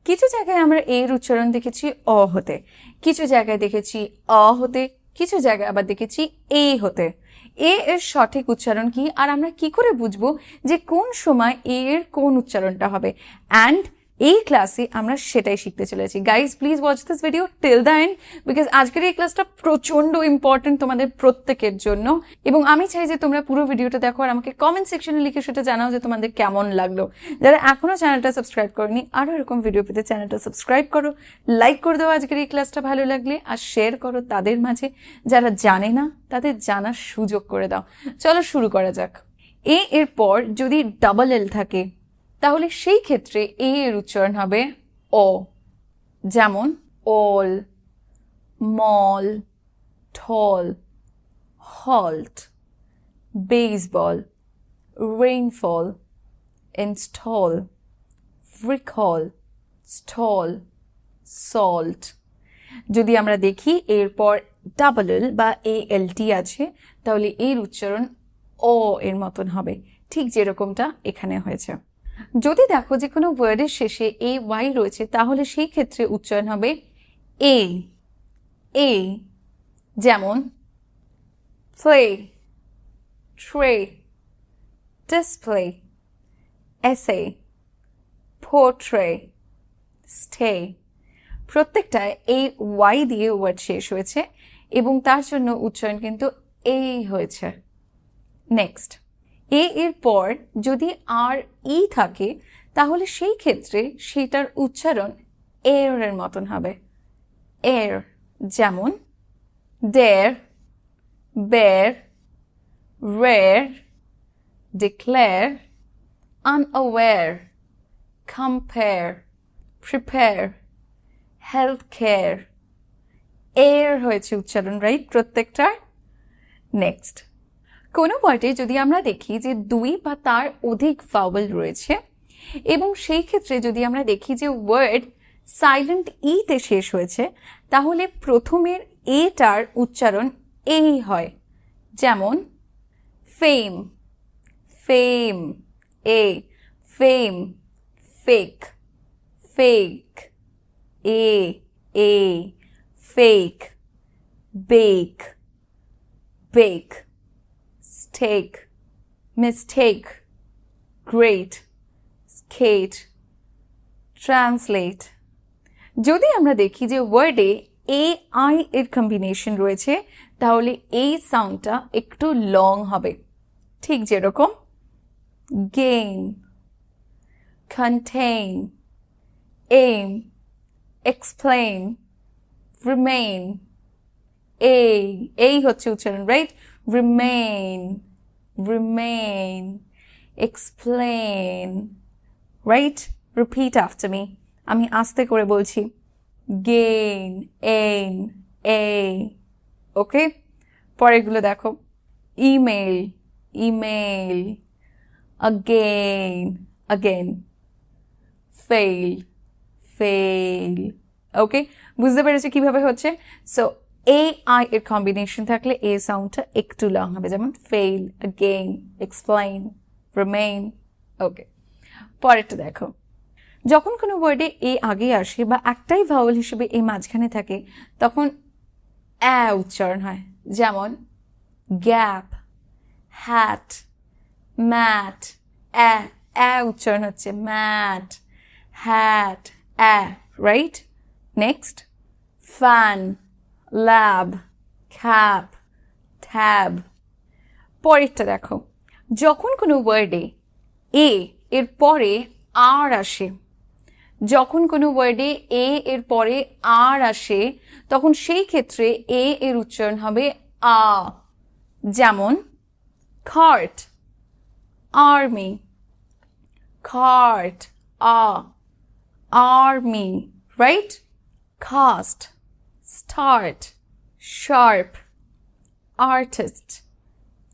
কিছু জায়গায় আমরা এর উচ্চারণ দেখেছি অ হতে, কিছু জায়গায় দেখেছি অ হতে, কিছু জায়গায় আবার দেখেছি এ হতে। এর সঠিক উচ্চারণ কি, আর আমরা কি করে বুঝবো যে কোন সময় এর কোন উচ্চারণটা হবে? অ্যান্ড এই ক্লাসে আমরা সেটাই শিখতে চলেছি। Guys please watch this video till the end, because আজকের এই ক্লাসটা প্রচন্ড ইম্পর্টেন্ট তোমাদের প্রত্যেকের জন্য, এবং আমি চাই যে তোমরা পুরো ভিডিওটা দেখো আর আমাকে কমেন্ট সেকশনে লিখে সেটা জানাও যে তোমাদের কেমন লাগলো। যারা এখনো চ্যানেলটা সাবস্ক্রাইব করনি, আরও এরকম ভিডিও পেতে চ্যানেলটা সাবস্ক্রাইব করো, লাইক করে দাও আজকের এই ক্লাসটা ভালো লাগলে, আর শেয়ার করো তাদের মাঝে যারা জানে না, তাদের জানার সুযোগ করে দাও। চলো শুরু করা যাক। এর পর যদি ডাবল এল থাকে তাহলে সেই ক্ষেত্রে এর উচ্চারণ হবে অ, যেমন all, mall, tall, halt, baseball, rainfall, install, recall, stall, salt. যদি আমরা দেখি এরপর ডাবল এল বা ALT আছে তাহলে এর উচ্চারণ অ এর মতন হবে, ঠিক যেরকমটা এখানে হয়েছে। যদি দেখো যে কোনো ওয়ার্ডের শেষে AY রয়েছে তাহলে সেই ক্ষেত্রে উচ্চারণ হবে এ, যেমন প্লে, ট্রে, ডিসপ্লে, এসে, পোর্ট্রে, স্টে। প্রত্যেকটায় AY দিয়ে ওয়ার্ড শেষ হয়েছে এবং তার জন্য উচ্চারণ কিন্তু এ হয়েছে। নেক্সট, এর পর যদি আর ই থাকে তাহলে সেই ক্ষেত্রে সেটার উচ্চারণ এর মতন হবে, এর, যেমন dare, bear, rare, declare, unaware, compare, prepare, health care. এর হয়েছে উচ্চারণ, রাইট, প্রত্যেকটার। নেক্সট, কোনো ওয়ার্ডে যদি আমরা দেখি যে 2 বা তার অধিক ভাওয়েল রয়েছে এবং সেই ক্ষেত্রে যদি আমরা দেখি যে ওয়ার্ড সাইলেন্ট তে শেষ হয়েছে তাহলে প্রথমের এটার উচ্চারণ এই হয়, যেমন fame, fame, fame, fake, fake, fake, bake, bake, steak, mistake, great, skate, translate। যদি আমরা দেখি যে ওয়ার্ডে AI এর কম্বিনেশন রয়েছে তাহলে এই সাউন্ডটা একটু লং হবে, ঠিক যেরকম gain, contain, aim, explain, remain। এই হচ্ছে উচ্চারণ, right, remain, remain, explain, right? Repeat after me. আমি আস্তে করে বলছি, gain, ain, ওকে। পরেরগুলো দেখো, email, email, again, fail, ওকে। বুঝতে পেরেছি কিভাবে হচ্ছে? সো AI এর কম্বিনেশন থাকলে এ সাউন্ডটা একটু লং হবে, যেমন ফেইল, again, explain, remain, ওকে। পরেরটা দেখো, যখন কোনো ওয়ার্ডে এ আগে আসে বা একটাই ভাওয়েল হিসেবে এ মাঝখানে থাকে তখন উচ্চারণ হয়, যেমন গ্যাপ, হ্যাট, ম্যাট, উচ্চারণ হচ্ছে mat, hat, right. Next, fan, lab, cap, tab. পরেরটা দেখো, যখন কোনো ওয়ার্ডে এর পরে আর আসে, যখন কোনো ওয়ার্ডে এর পরে আর আসে তখন সেই ক্ষেত্রে এর উচ্চারণ হবে আ, যেমন cart, army, cart, army, right. Cast, start, sharp, artist,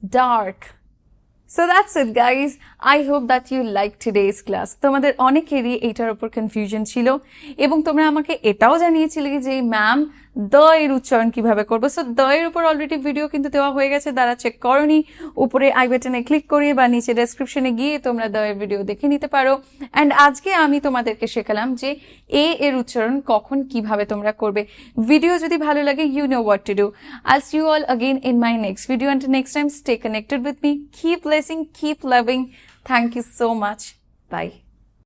dark. So that's it guys. I hope that you liked today's class. তোমাদের অনেকেরই এটার উপর কনফিউশন ছিল এবং তোমরা আমাকে এটাও জানিয়েছিলে যে ম্যাম দ এর উচ্চারণ কিভাবে করবো। সো দ এর উপর অলরেডি ভিডিও কিন্তু দেওয়া হয়ে গেছে, যারা চেক করনি উপরে আই বাটনে ক্লিক করে বা নিচে ডেসক্রিপশনে গিয়ে তোমরা দ এর ভিডিও দেখে নিতে পারো। অ্যান্ড আজকে আমি তোমাদেরকে শেখালাম যে এ এর উচ্চারণ কখন কিভাবে তোমরা করবে। ভিডিও যদি ভালো লাগে, you know what to do. I'll see you all again in my next video. Until next time, stay connected with me. Keep blessing, keep loving. Thank you so much. Bye.